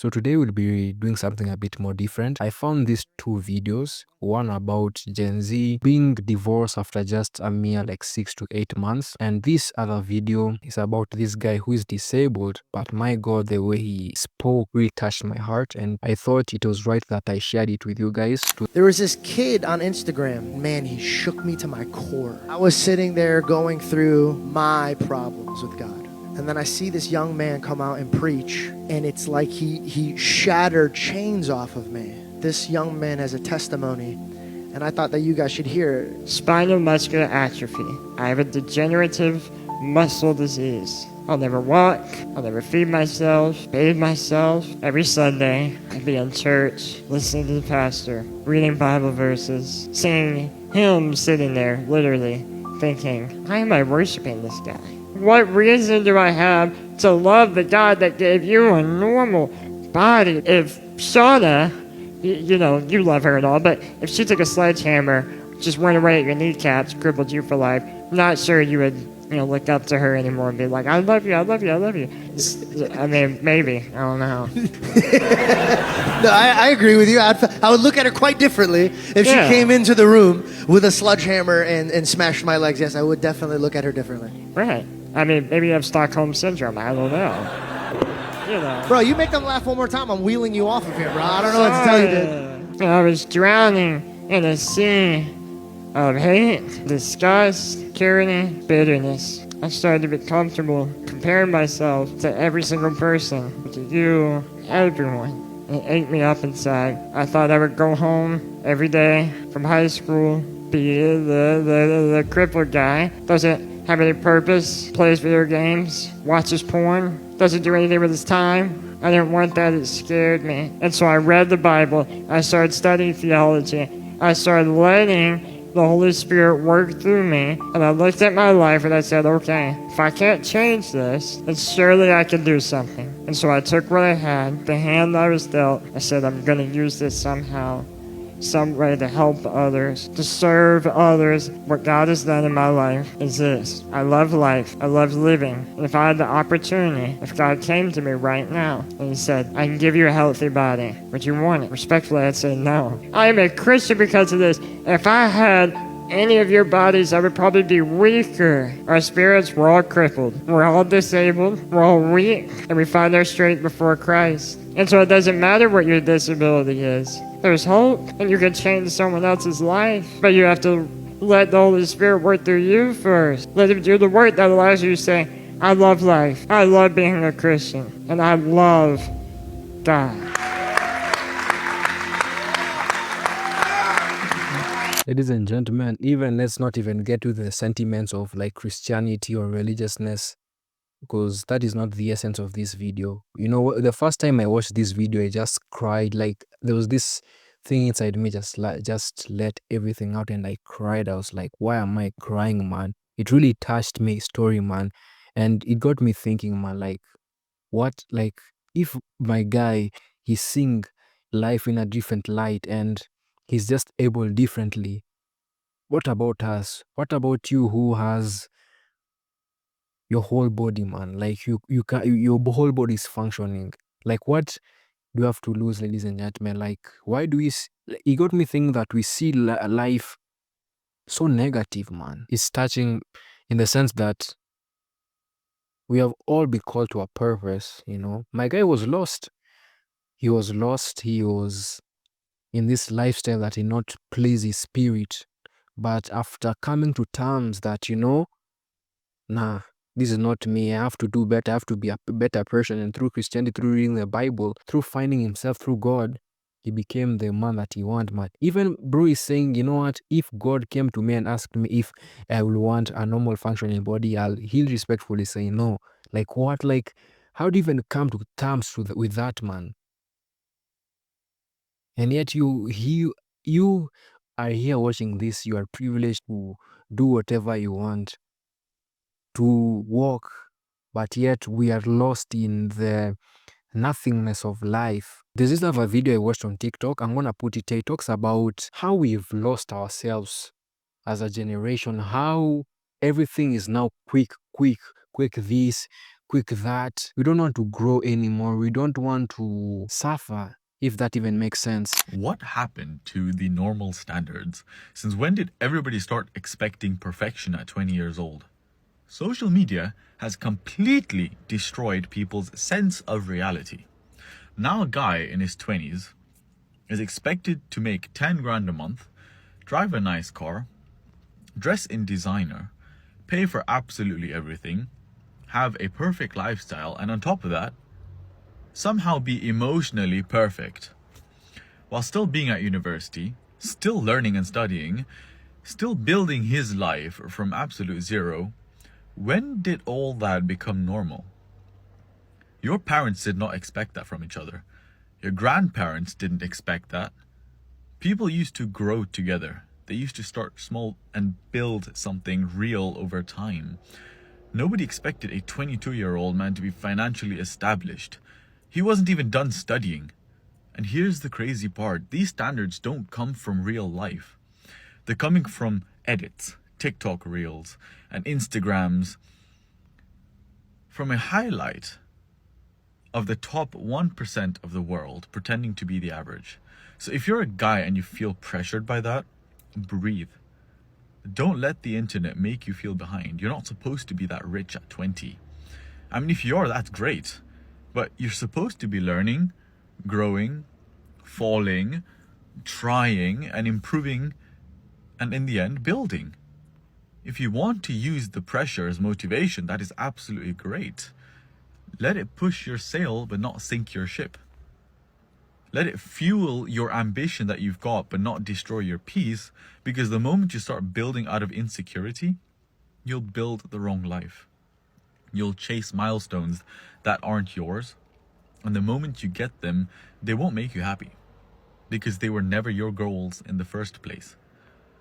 So today we'll be doing something a bit more different. I found these two videos, one about Gen Z being divorced after just a mere like 6 to 8 months, and this other video is about this guy who is disabled, but my god, the way he spoke really touched my heart, and I thought it was right that I shared it with you guys. There was this kid on Instagram, man, he shook me to my core. I was sitting there going through my problems with God. And then I see this young man come out and preach, and it's like he shattered chains off of me. This young man has a testimony, and I thought that you guys should hear it. Spinal muscular atrophy. I have a degenerative muscle disease. I'll never walk, I'll never feed myself, bathe myself. Every Sunday, I'd be in church, listening to the pastor, reading Bible verses, singing hymns, sitting there, literally, thinking, why am I worshiping this guy? What reason do I have to love the God that gave you a normal body? If Shauna, you love her and all, but if she took a sledgehammer, just went away at your kneecaps, crippled you for life, I'm not sure you would, look up to her anymore and be like, I love you, I love you, I love you. I mean, maybe. I don't know. No, I agree with you. I would look at her quite differently if she came into the room with a sledgehammer and smashed my legs. Yes, I would definitely look at her differently. Right. I mean, maybe you have Stockholm Syndrome. I don't know. Bro, you make them laugh one more time, I'm wheeling you off of here, bro. I don't know what to tell you, dude. I was drowning in a sea of hate, disgust, tyranny, bitterness. I started to be comfortable comparing myself to every single person, to you, everyone. It ate me up inside. I thought I would go home every day from high school, be the crippled guy. Doesn't have any purpose, plays video games, watches porn, doesn't do anything with his time. I didn't want that, it scared me. And so I read the Bible, I started studying theology, I started letting the Holy Spirit work through me, and I looked at my life and I said, okay, if I can't change this, then surely I can do something. And so I took what I had, the hand I was dealt, I said, I'm going to use this somehow, some way to help others, to serve others. What God has done in my life is this. I love life. I love living. And if I had the opportunity, if God came to me right now and he said, I can give you a healthy body, would you want it? Respectfully, I'd say no. I am a Christian because of this. If I had any of your bodies, I would probably be weaker. Our spirits, we're all crippled. We're all disabled. We're all weak. And we find our strength before Christ. And so it doesn't matter what your disability is. There's hope, and you can change someone else's life. But you have to let the Holy Spirit work through you first. Let him do the work that allows you to say, I love life. I love being a Christian. And I love God. Ladies and gentlemen, let's not even get to the sentiments of like Christianity or religiousness, because that is not the essence of this video. The first time I watched this video, I just cried. Like there was this thing inside me, just let everything out, and I cried. I was like, why am I crying, man? It really touched me, story, man, and it got me thinking, man, like what, like if my guy, he's seeing life in a different light and he's just able differently, what about us? What about you who has your whole body, man? Like your whole body is functioning. Like what do you have to lose, ladies and gentlemen? Like why do we it got me thinking that we see life so negative, man. It's touching in the sense that we have all been called to a purpose. My guy was lost. He was lost. He was in this lifestyle that did not please his spirit. But after coming to terms that, nah, this is not me. I have to do better. I have to be a better person. And through Christianity, through reading the Bible, through finding himself through God, he became the man that he wanted, man. Even bro is saying, you know what? If God came to me and asked me if I will want a normal functioning body, he'll respectfully say no. Like what? Like how do you even come to terms with that, man? And yet you are here watching this. You are privileged to do whatever you want, to walk, but yet we are lost in the nothingness of life. There's this other video I watched on TikTok. I'm gonna put it. It talks about how we've lost ourselves as a generation, how everything is now quick this, quick that. We don't want to grow anymore. We don't want to suffer, if that even makes sense. What happened to the normal standards? Since when did everybody start expecting perfection at 20 years old? Social media has completely destroyed people's sense of reality. Now a guy in his 20s is expected to make 10 grand a month, drive a nice car, dress in designer, pay for absolutely everything, have a perfect lifestyle, and on top of that, somehow be emotionally perfect. While still being at university, still learning and studying, still building his life from absolute zero. When did all that become normal? Your parents did not expect that from each other. Your grandparents didn't expect that. People used to grow together. They used to start small and build something real over time. Nobody expected a 22-year-old man to be financially established. He wasn't even done studying. And here's the crazy part. These standards don't come from real life. They're coming from edits, TikTok reels, and Instagrams, from a highlight of the top 1% of the world pretending to be the average. So if you're a guy and you feel pressured by that, breathe. Don't let the internet make you feel behind. You're not supposed to be that rich at 20. I mean, if you are, that's great. But you're supposed to be learning, growing, falling, trying, and improving, and in the end, building. If you want to use the pressure as motivation, that is absolutely great. Let it push your sail, but not sink your ship. Let it fuel your ambition that you've got, but not destroy your peace, because the moment you start building out of insecurity, you'll build the wrong life. You'll chase milestones that aren't yours, and the moment you get them, they won't make you happy, because they were never your goals in the first place.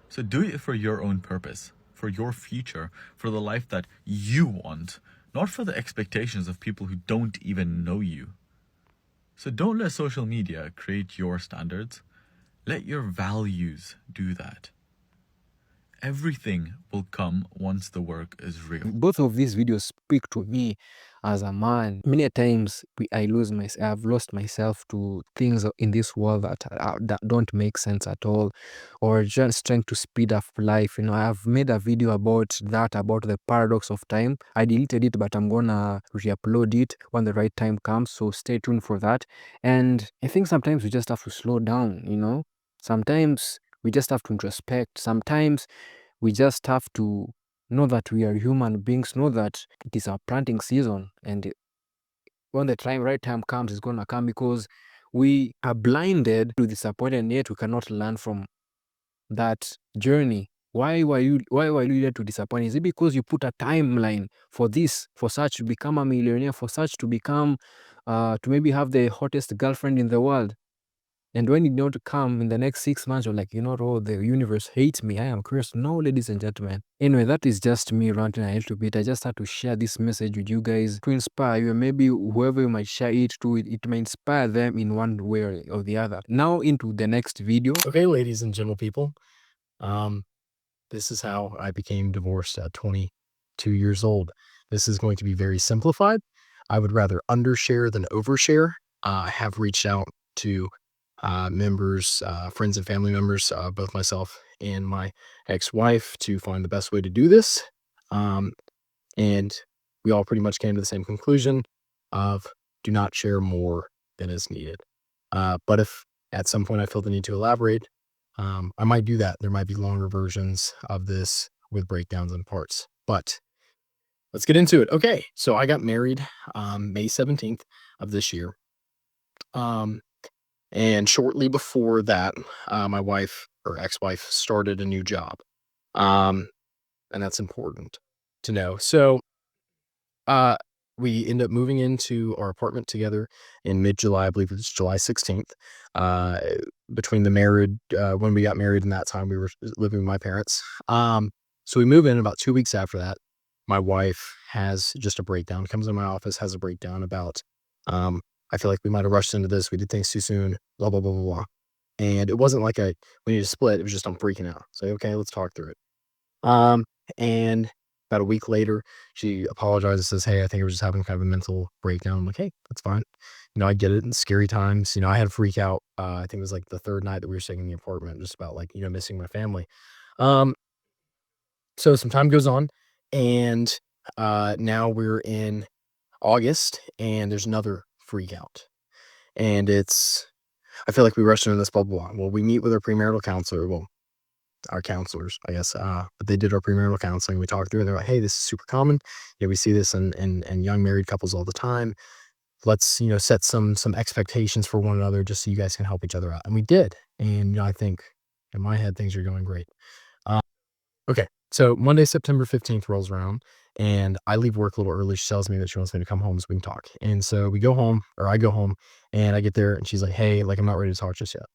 So do it for your own purpose, for your future, for the life that you want, not for the expectations of people who don't even know you. So don't let social media create your standards. Let your values do that. Everything will come once the work is real. Both of these videos speak to me as a man. Many a times I've lost myself to things in this world that don't make sense at all, or just trying to speed up life. I've made a video about the paradox of time. I deleted it, but I'm gonna re-upload it when the right time comes. So stay tuned for that. And I think sometimes we just have to slow down. Sometimes we just have to introspect. Sometimes we just have to know that we are human beings, know that it is our planting season, and when the right time comes, it's gonna come, because we are blinded to disappointment, and yet we cannot learn from that journey. Why were you led to disappoint? Is it because you put a timeline for such to become a millionaire, for such to become to maybe have the hottest girlfriend in the world? And when it not come in the next 6 months, you're like, oh, the universe hates me. I am cursed. No, ladies and gentlemen. Anyway, that is just me ranting a little bit. I just had to share this message with you guys to inspire you. Maybe whoever you might share it to, it may inspire them in one way or the other. Now into the next video. Okay, ladies and gentle people. This is how I became divorced at 22 years old. This is going to be very simplified. I would rather undershare than overshare. I have reached out to members, friends and family members, both myself and my ex-wife, to find the best way to do this. And we all pretty much came to the same conclusion of do not share more than is needed. But if at some point I feel the need to elaborate, I might do that. There might be longer versions of this with breakdowns and parts, but let's get into it. Okay. So I got married, May 17th of this year. And shortly before that, my wife or ex-wife started a new job. And that's important to know. So, we end up moving into our apartment together in mid-July. I believe it's July 16th. Between the when we got married and that time, we were living with my parents. So we move in about 2 weeks after that. My wife has just a breakdown, comes in my office, has a breakdown about, I feel like we might have rushed into this. We did things too soon, blah, blah, blah, blah, blah. And it wasn't like we need to split. It was just, I'm freaking out. So, okay, let's talk through it. And About a week later, she apologizes, says, "Hey, I think I was just having kind of a mental breakdown." I'm like, "Hey, that's fine." I get it. In scary times. I had a freak out. I think it was like the third night that we were staying in the apartment, just about like, missing my family. Um, so some time goes on, and now we're in August, and there's another freak out. And I feel like we rushed into this bubble. Well, we meet with our premarital counselor. Well, our counselors, I guess, but they did our premarital counseling. We talked through, and they're like, "Hey, this is super common. Yeah, we see this in young married couples all the time. Let's, set some expectations for one another just so you guys can help each other out." And we did. And I think in my head things are going great. Uh, okay, so Monday, September 15th rolls around, and I leave work a little early. She tells me that she wants me to come home so we can talk. And so we go home, or I go home, and I get there, and she's like, "Hey, like I'm not ready to talk just yet.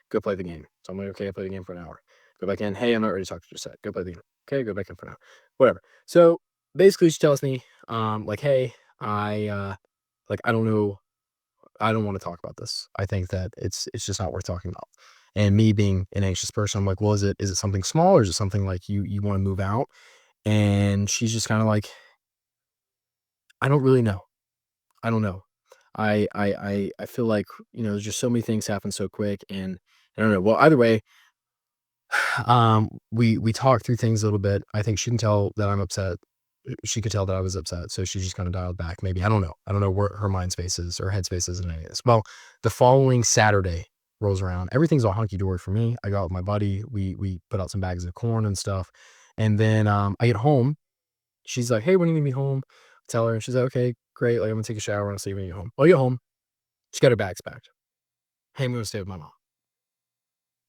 Go play the game." So I'm like, "Okay, I play the game for an hour." Go back in. "Hey, I'm not ready to talk to you just yet. Go play the game." Okay, go back in for an hour. Whatever. So basically, she tells me, like, "Hey, I don't know. I don't want to talk about this. I think that it's just not worth talking about." And me being an anxious person, I'm like, "Well, is it something small, or is it something like you want to move out?" And she's just kind of like, "I don't really know. I don't know. I feel like there's just so many things happen so quick, and I don't know." Well, either way, we talked through things a little bit. I think she can tell that I'm upset. She could tell that I was upset, so she just kind of dialed back. Maybe, I don't know. I don't know where her mind space is or head space is in any of this. Well, the following Saturday rolls around. Everything's all hunky dory for me. I got with my buddy. We put out some bags of corn and stuff, and then I get home. She's like, "Hey, when are you gonna be home?" I tell her, and she's like, "Okay, great. Like, I'm gonna take a shower and I'll see you when you get home." Well, I get home. She's got her bags packed. "Hey, I'm gonna stay with my mom.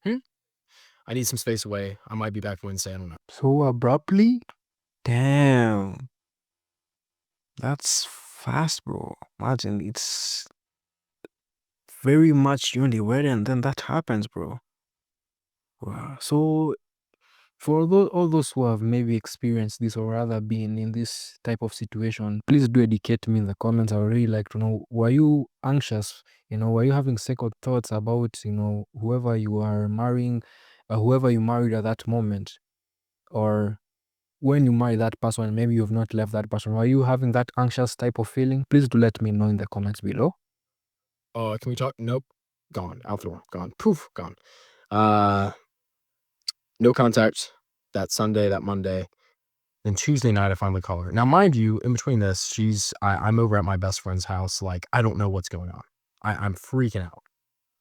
Hmm? I need some space away. I might be back Wednesday. I don't know." So abruptly? Damn. That's fast, bro. Imagine it's very much you on the wedding and then that happens, bro. Wow. So for all those who have maybe experienced this or rather been in this type of situation, please do educate me in the comments. I would really like to know, were you anxious? Were you having second thoughts about, whoever you are marrying, whoever you married at that moment? Or when you marry that person and maybe you've not left that person, were you having that anxious type of feeling? Please do let me know in the comments below. Can we talk? Nope. Gone. Out the door. Gone. Poof. Gone. Uh, no contact that Sunday, that Monday. Then Tuesday night, I finally call her. Now, mind you, in between this, I'm over at my best friend's house. Like, I don't know what's going on. I'm freaking out.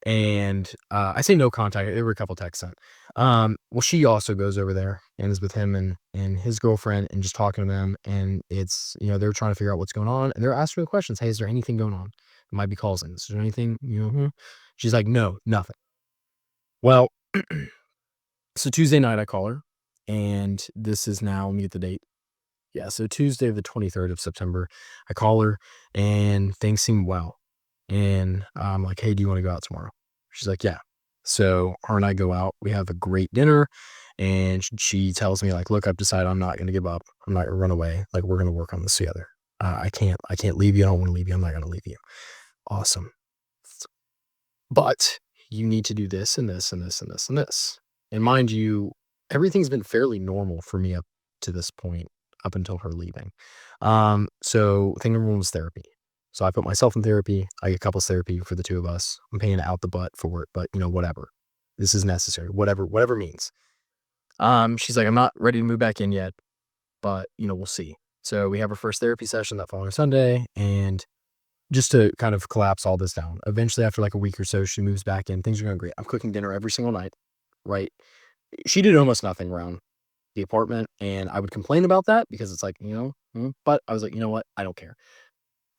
And I say no contact. There were a couple texts sent. Well, she also goes over there and is with him and his girlfriend and just talking to them. And it's, they're trying to figure out what's going on. And they're asking the questions. "Hey, is there anything going on?" It might be calls in. "Is there anything, She's like, "No, nothing." Well, so Tuesday night, I call her. And this is now, let me get the date. Yeah, so Tuesday, the 23rd of September, I call her and things seem well. And I'm like, "Hey, do you want to go out tomorrow?" She's like, "Yeah." So her and I go out. We have a great dinner. And she tells me, like, "Look, I've decided I'm not going to give up. I'm not going to run away. Like, we're going to work on this together. I can't leave you. I don't want to leave you. I'm not going to leave you." Awesome. "But you need to do this and this and this and this and this." And mind you, everything's been fairly normal for me up to this point, up until her leaving. So thing number one was therapy. So I put myself in therapy. I get couples therapy for the two of us. I'm paying out the butt for it, but whatever. This is necessary. Whatever means. She's like, "I'm not ready to move back in yet, but we'll see." So we have our first therapy session that following Sunday, and just to kind of collapse all this down, eventually after like a week or so, she moves back in. Things are going great. I'm cooking dinner every single night, right? She did almost nothing around the apartment, and I would complain about that because it's like, but I was like, "You know what? I don't care."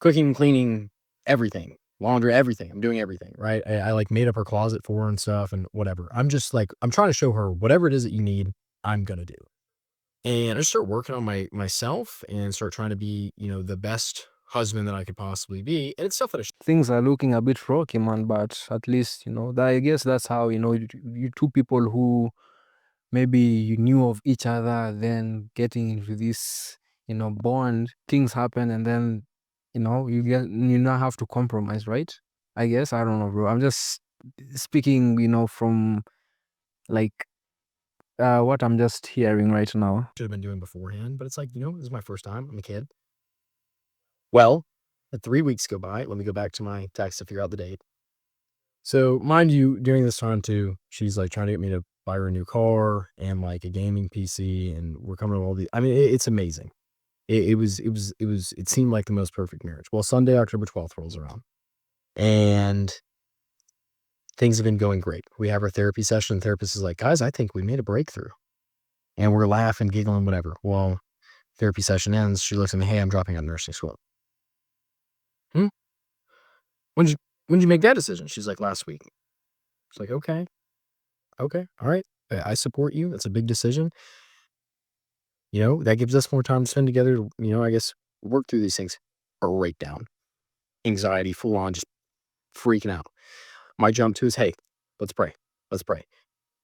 Cooking, cleaning, everything, laundry, everything. I'm doing everything, right? I like made up her closet for her and stuff and whatever. I'm just like, I'm trying to show her whatever it is that you need, I'm going to do. And I start working on myself and start trying to be, the best husband that I could possibly be. And it's stuff that Things are looking a bit rocky, man, but at least, I guess that's how, you two people who maybe you knew of each other, then getting into this, bond, things happen, and then, you now have to compromise, right? I guess, I don't know, bro. I'm just speaking, from like what I'm just hearing right now. Should have been doing beforehand, but it's like, this is my first time. I'm a kid. Well, 3 weeks go by. Let me go back to my text to figure out the date. So, mind you, during this time too, she's like trying to get me to buy her a new car and like a gaming PC, and we're coming to all these. I mean, it's amazing. It seemed like the most perfect marriage. Well, Sunday, October 12th rolls around, and things have been going great. We have our therapy session. And the therapist is like, guys, I think we made a breakthrough. And we're laughing, giggling, whatever. Well, therapy session ends. She looks at me, hey, I'm dropping out of nursing school. When did you make that decision? She's like, last week. It's like, okay, all right. I support you. That's a big decision. That gives us more time to spend together to, I guess, work through these things. Breakdown, anxiety, full on, just freaking out. My jump to is, hey, let's pray. Let's pray.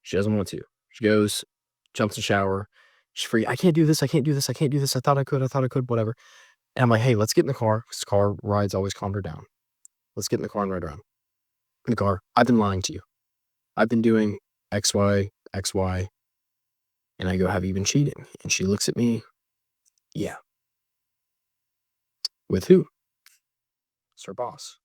She doesn't want to. She goes, jumps in the shower. She's free. I can't do this. I can't do this. I can't do this. I thought I could, whatever. And I'm like, hey, let's get in the car. Because car rides always calmed her down. Let's get in the car and ride around. In the car, I've been lying to you. I've been doing X, Y. And I go, have you been cheating? And she looks at me. Yeah. With who? It's her boss.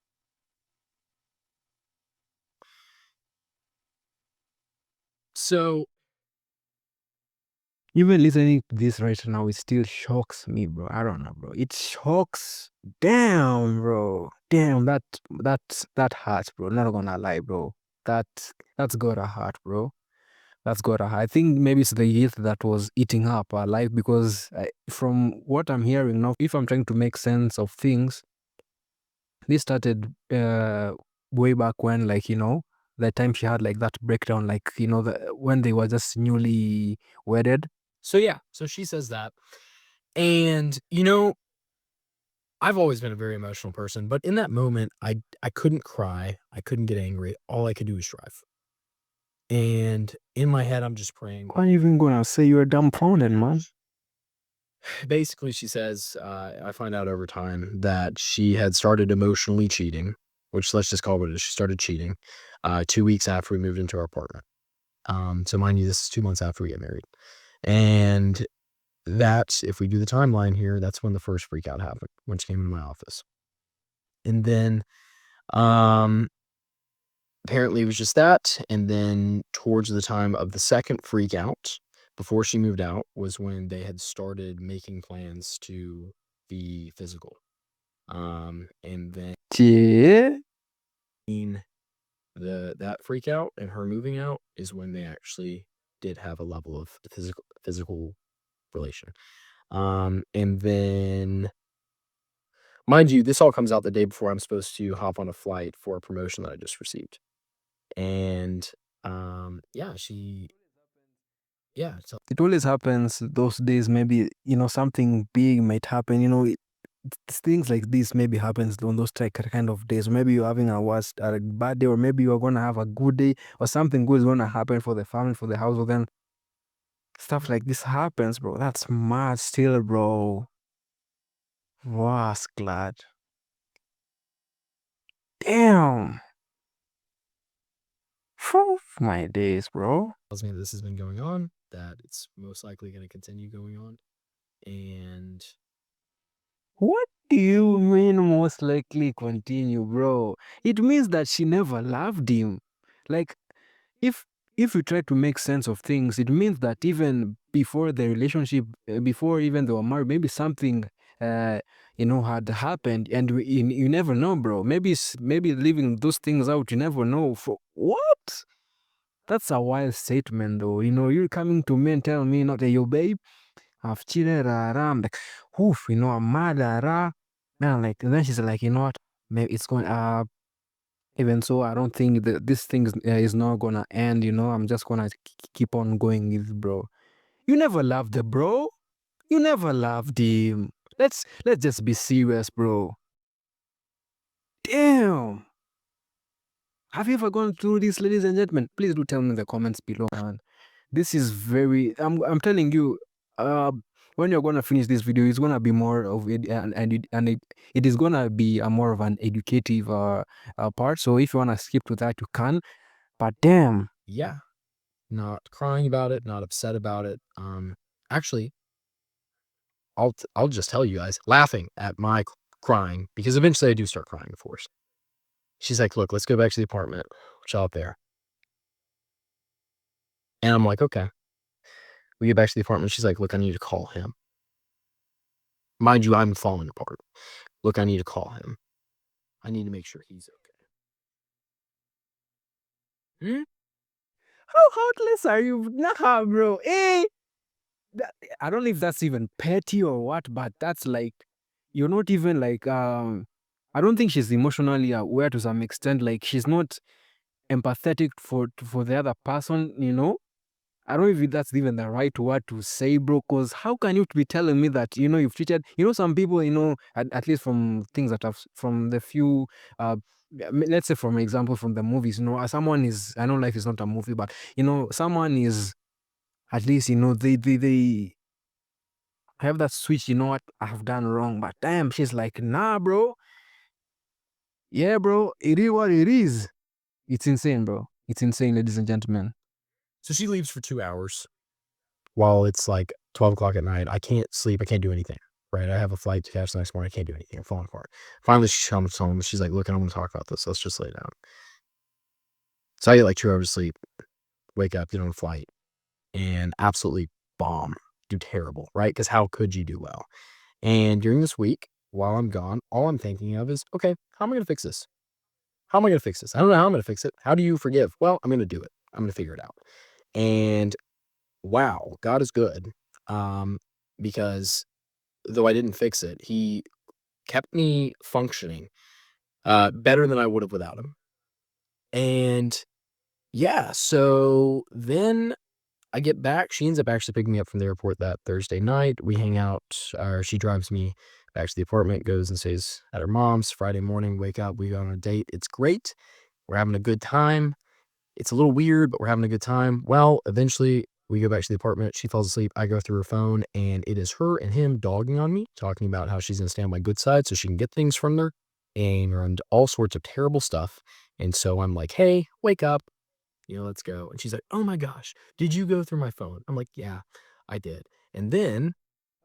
So, Even listening to this right now, it still shocks me, bro. I don't know, bro. It shocks. Damn, bro. Damn, that hurts, bro. Not gonna lie, bro. That's got a heart, bro. That's got a heart. I think maybe it's the youth that was eating up our life, because from what I'm hearing now, if I'm trying to make sense of things, this started way back when, like, the time she had like that breakdown, like, when they were just newly wedded. So yeah, so she says that. And, I've always been a very emotional person, but in that moment, I couldn't cry. I couldn't get angry. All I could do was drive. And in my head, I'm just praying. Why are you even gonna say you're dumbfounded, man? Basically, she says, I find out over time that she had started emotionally cheating, which let's just call it what it is. She started cheating 2 weeks after we moved into our apartment. So mind you, this is 2 months after we get married. And that, if we do the timeline here, that's when the first freak out happened, when she came into my office. And then apparently it was just that. And then towards the time of the second freak out, before she moved out, was when they had started making plans to be physical. And then Yeah. that freak out and her moving out is when they actually did have a level of physical relation. And then, mind you, this all comes out the day before I'm supposed to hop on a flight for a promotion that I just received. And yeah, so It always happens those days. Maybe, something big might happen. Things like this maybe happens on those kind of days. Maybe you're having a bad day, or maybe you're gonna have a good day, or something good is gonna happen for the family, for the household. Then stuff like this happens, bro. That's mad still, bro. Was glad. Damn. Phew, my days, bro. tells me that this has been going on, that it's most likely going to continue going on. And What do you mean most likely continue, bro? It means that she never loved him. Like, if you try to make sense of things, it means that even before the relationship, before even they were married, maybe something had happened, and you never know, bro. Maybe leaving those things out, you never know. For what? That's a wild statement, though. You're coming to me and tell me, not, hey, yo, babe, I've cheated, I'm like, oof, I'm mad, man, like, and then she's like, you know what, maybe it's going, even so, I don't think that this thing is not gonna end, I'm just gonna keep on going with bro. You never loved the bro. You never loved him. Let's just be serious, bro. Damn. Have you ever gone through this, ladies and gentlemen? Please do tell me in the comments below, man. This is very, I'm telling you, when you're gonna finish this video, it's gonna be more of it, and it is gonna be a more of an educative part. So if you wanna skip to that, you can. But damn, yeah, not crying about it, not upset about it. Actually, I'll just tell you guys, laughing at my crying, because eventually I do start crying, of course. She's like, "Look, let's go back to the apartment. Chill out there." And I'm like, "Okay." We get back to the apartment. She's like, "Look, I need to call him." Mind you, I'm falling apart. "Look, I need to call him. I need to make sure he's okay." Hmm? How heartless are you? Nah, bro. Eh? I don't know if that's even petty or what, but that's like, you're not even like, I don't think she's emotionally aware to some extent. Like, she's not empathetic for the other person, you know? I don't know if that's even the right word to say, bro, because how can you be telling me that, you've treated, some people, at least from things that have, from the few, let's say, for example, from the movies, someone is, I know life is not a movie, but, someone is, at least, they have that switch, what I have done wrong, but damn, she's like, nah, bro. Yeah, bro, it is what it is. It's insane, bro. It's insane, ladies and gentlemen. So she leaves for 2 hours while it's like 12 o'clock at night. I can't sleep. I can't do anything, right? I have a flight to catch the next morning. I can't do anything. I'm falling apart. Finally, she comes home. She's like, "Look, I don't want to talk about this. Let's just lay down." So I get like 2 hours of sleep, wake up, get on a flight, and absolutely bomb, do terrible, right? Because how could you do well? And during this week, while I'm gone, all I'm thinking of is, okay, how am I going to fix this? How am I going to fix this? I don't know how I'm going to fix it. How do you forgive? Well, I'm going to do it. I'm going to figure it out. And wow, God is good. Because though I didn't fix it, he kept me functioning better than I would have without him. And yeah, so then I get back. She ends up actually picking me up from the airport that Thursday night. We hang out, or she drives me back to the apartment, goes and stays at her mom's. Friday morning, wake up, we go on a date. It's great. We're having a good time. It's a little weird, but we're having a good time. Well, eventually we go back to the apartment. She falls asleep. I go through her phone, and it is her and him dogging on me, talking about how she's going to stay on my good side so she can get things from her and all sorts of terrible stuff. And so I'm like, "Hey, wake up. Let's go." And she's like, "Oh my gosh, did you go through my phone?" I'm like, "Yeah, I did." And then,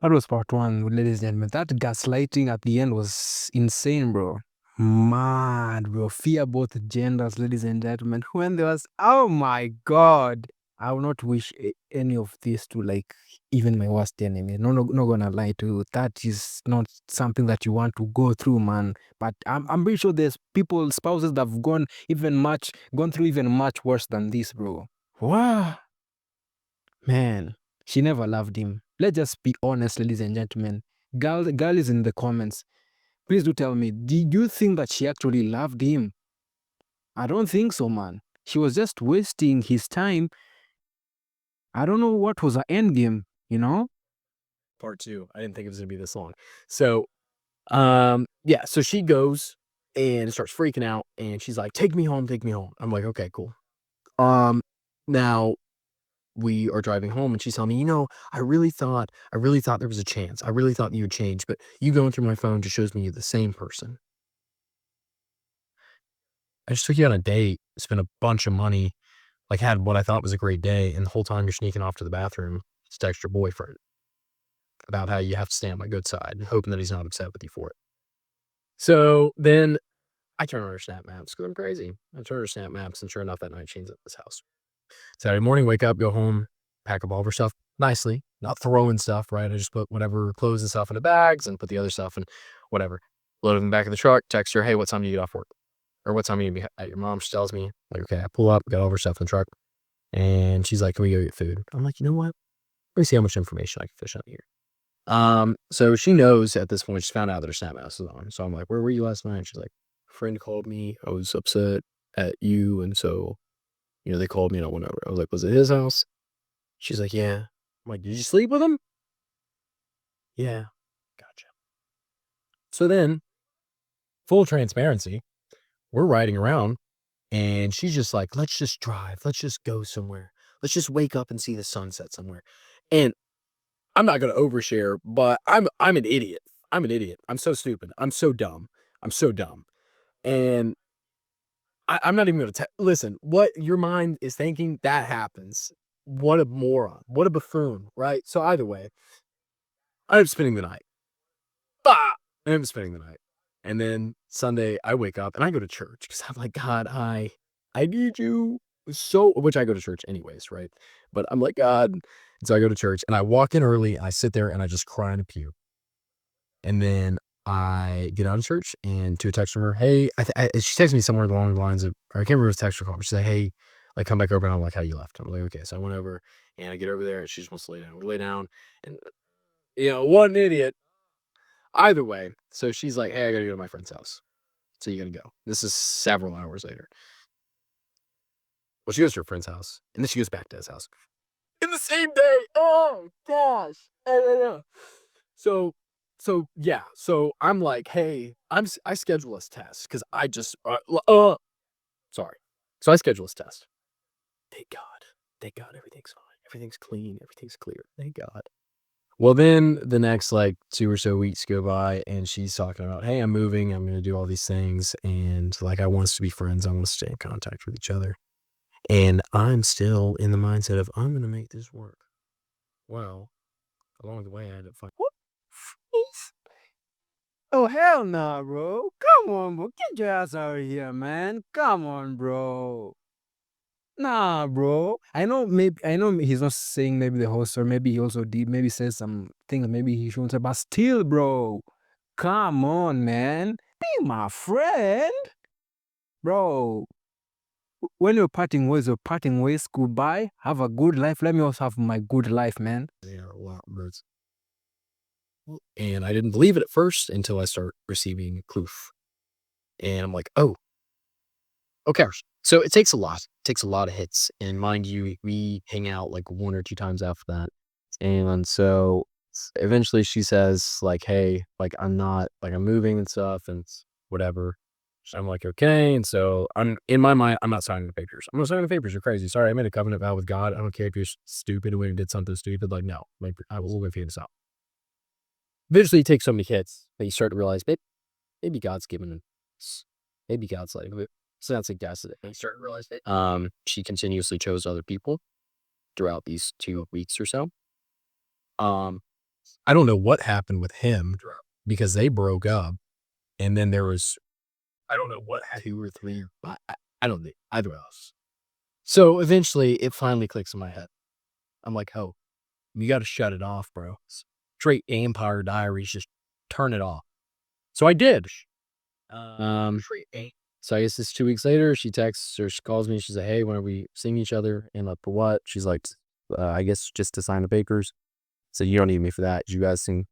That was part one, ladies and gentlemen. That gaslighting at the end was insane, bro. Mad, bro. Fear both genders, ladies and gentlemen. When there was, oh my God. I will not wish any of this to, like, even my worst enemy. No, not gonna lie to you. That is not something that you want to go through, man. But I'm pretty sure there's people, spouses that have gone through even much worse than this, bro. Wow. Man, she never loved him. Let's just be honest, ladies and gentlemen. Girl is in the comments. Please do tell me, did you think that she actually loved him? I don't think so, man. She was just wasting his time. I don't know what was her end game, you know? part two, I didn't think it was going to be this long. So, yeah, so she goes and starts freaking out, and she's like, "Take me home, take me home." I'm like, "Okay, cool." Now we are driving home, and she's telling me, "I really thought there was a chance. I really thought you would change, but you going through my phone just shows me you're the same person. I just took you on a date, spent a bunch of money, like had what I thought was a great day, and the whole time you're sneaking off to the bathroom to text your boyfriend about how you have to stay on my good side and hoping that he's not upset with you for it." So then I turn on her Snap Maps because I'm crazy. I turn on her Snap Maps, and sure enough, that night she's at this house. Saturday morning, wake up, go home, pack up all of her stuff nicely, not throwing stuff, right? I just put whatever clothes and stuff into bags and put the other stuff in whatever. Load it in the back of the truck, text her, "Hey, what time do you get off work?" Or "What time are you gonna be at your mom?" She tells me, like, okay, I pull up, got all of her stuff in the truck. And she's like, "Can we go get food?" I'm like, "You know what? Let me see how much information I can fish out of here." So she knows at this point, she's found out that her Snap Mouse is on. So I'm like, "Where were you last night?" And she's like, "A friend called me. I was upset at you. And so, they called me and I went over." I was like, "Was it his house?" She's like, "Yeah." I'm like, "Did you sleep with him?" "Yeah." Gotcha. So then, full transparency, we're riding around and she's just like, "Let's just drive. Let's just go somewhere. Let's just wake up and see the sunset somewhere." And I'm not gonna overshare, but I'm an idiot. I'm an idiot. I'm so stupid. I'm so dumb. I'm so dumb. And I'm not even going to listen. What your mind is thinking, that happens. What a moron. What a buffoon, right? So either way, I'm spending the night. I'm spending the night. And then Sunday, I wake up and I go to church because I'm like, God, I need you so, which I go to church anyways, right? But I'm like, God. And so I go to church and I walk in early. I sit there and I just cry in a pew. And then I get out of church and to a text from her, hey, she texted me somewhere along the lines of, or I can't remember if it was text or call, but she said, hey, like come back over. And I'm like, how you left? I'm like, okay. So I went over and I get over there and she just wants to lay down. We lay down and, what an idiot. Either way, so she's like, hey, I gotta go to my friend's house. So you gotta go. This is several hours later. Well, she goes to her friend's house, and then she goes back to his house. In the same day! Oh, gosh! So yeah. So I'm like, hey, I schedule this test, because I just, sorry. So I schedule this test. Thank God, everything's fine. Everything's clean. Everything's clear. Thank God. Well, then the next 2 or so weeks go by and she's talking about, hey, I'm moving. I'm going to do all these things. And I want us to be friends. I want to stay in contact with each other. And I'm still in the mindset of, I'm going to make this work. Well, along the way, I ended up finding, Oh, hell nah, bro. Come on, bro. Get your ass out of here, man. Come on, bro. Nah, bro. I know he's not saying maybe the whole story. Maybe he also did. Maybe says some things maybe he shouldn't say. But still, bro. Come on, man. Be my friend. Bro. When you're parting ways, Goodbye. Have a good life. Let me also have my good life, man. they are a lot of words. And I didn't believe it at first until I start receiving proof. And I'm like, oh, okay. So it takes a lot. It takes a lot of hits. And mind you, we hang out 1 or 2 times after that. And so eventually she says, hey, I'm not, I'm moving and stuff and whatever. So I'm like, okay. And so I'm in my mind, I'm not signing the papers. I'm not signing the papers. You're crazy. Sorry, I made a covenant vow with God. I don't care if you're stupid when you did something stupid. No, I will figure this out. Eventually, you take so many hits that you start to realize, maybe God's given us. Maybe God's so that's suggested it. And you start to realize that she continuously chose other people throughout these 2 weeks or so. I don't know what happened with him because they broke up, and then there was, I don't know what, 2 or 3, I don't know, either else. So eventually, it finally clicks in my head. I'm like, oh, you got to shut it off, bro. Straight Empire Diaries, just turn it off. So I did. So I guess it's 2 weeks later, she texts or she calls me. She's like, hey, when are we seeing each other? And for what? She's like, I guess just to sign the papers. So you don't need me for that. You can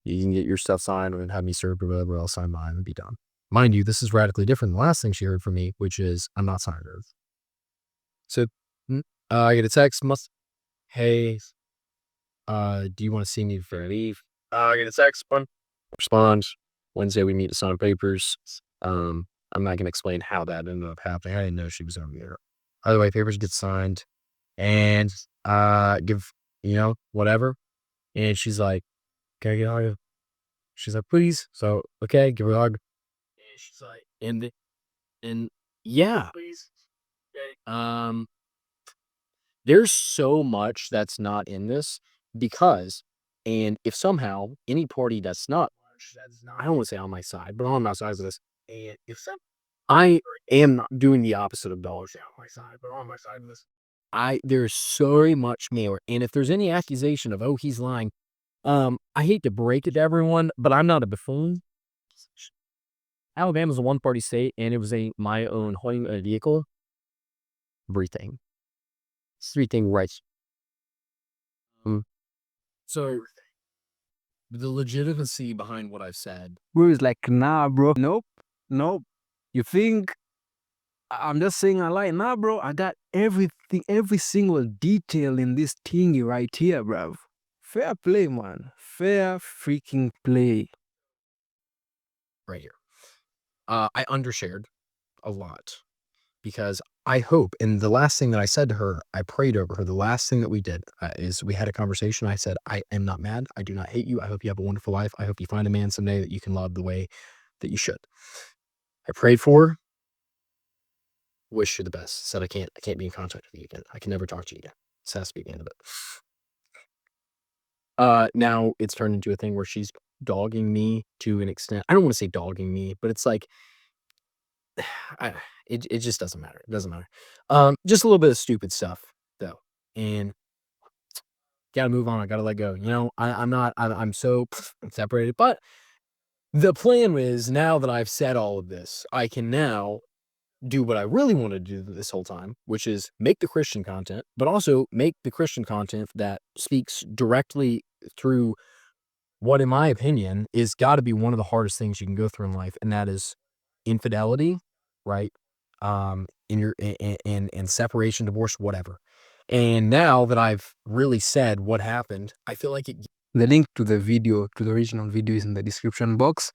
get your stuff signed and have me served or whatever. I'll sign mine and be done. Mind you, this is radically different than the last thing she heard from me, which is I'm not signing hers. So I get a text, hey, do you want to see me before I leave? I get a text, respond. Wednesday we meet to sign papers. I'm not gonna explain how that ended up happening. I didn't know she was over there. Either way, papers get signed and give whatever. And she's like, can I get a hug? She's like, please. So okay, give her a hug. And she's like, and yeah. Please. Okay. There's so much that's not in this because, and if somehow any party that's not, I don't want to say on my side, but on my side of this, and if I am not doing the opposite of dollars on my side, but on my side of this, there's so much more. And if there's any accusation of, oh, he's lying, I hate to break it to everyone, but I'm not a buffoon. Alabama's a one-party state, and it was my own vehicle. Everything. It's 3 things right. So the legitimacy behind what I've said. Bro is like, nah, bro. Nope. You think I'm just saying I lie? Nah, bro. I got everything, every single detail in this thingy right here, bro. Fair play, man. Fair freaking play. Right here. I undershared a lot because I hope, and the last thing that I said to her, I prayed over her. The last thing that we did is we had a conversation. I said, I am not mad. I do not hate you. I hope you have a wonderful life. I hope you find a man someday that you can love the way that you should. I prayed for her. wish you the best. Said I can't be in contact with you again. I can never talk to you again. This has to be the end of it. Now it's turned into a thing where she's dogging me to an extent. I don't want to say dogging me, but it's like it just doesn't matter. It doesn't matter. Just a little bit of stupid stuff though, and gotta move on. I gotta let go. You know, I'm so separated. But the plan is, now that I've said all of this, I can now do what I really wanted to do this whole time, which is make the Christian content, but also make the Christian content that speaks directly through what, in my opinion, is got to be one of the hardest things you can go through in life, and that is infidelity, right? In your and separation, divorce, whatever. And now that I've really said what happened, I feel like it. The link to the video, to the original video, is in the description box.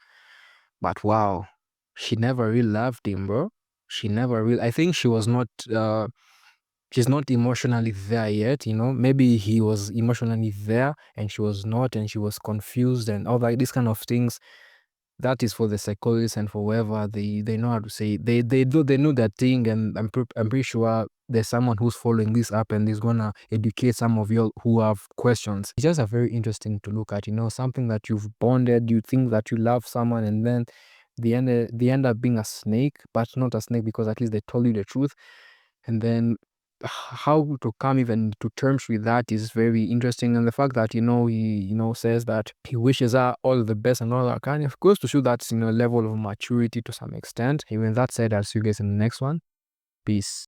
But wow, she never really loved him, bro. She never really. I think she was not. She's not emotionally there yet. You know, maybe he was emotionally there and she was not, and she was confused and all that. These kind of things. That is for the psychologists and for whoever they know how to say. They know that thing, and I'm pretty sure there's someone who's following this up and is gonna educate some of you who have questions. It's just a very interesting to look at. You know, something that you've bonded, you think that you love someone, and then they end up being a snake, but not a snake because at least they told you the truth. And then how to come even to terms with that is very interesting. And the fact that, he, says that he wishes her all the best and all that kind of goes to show that, level of maturity to some extent. Even that said, I'll see you guys in the next one. Peace.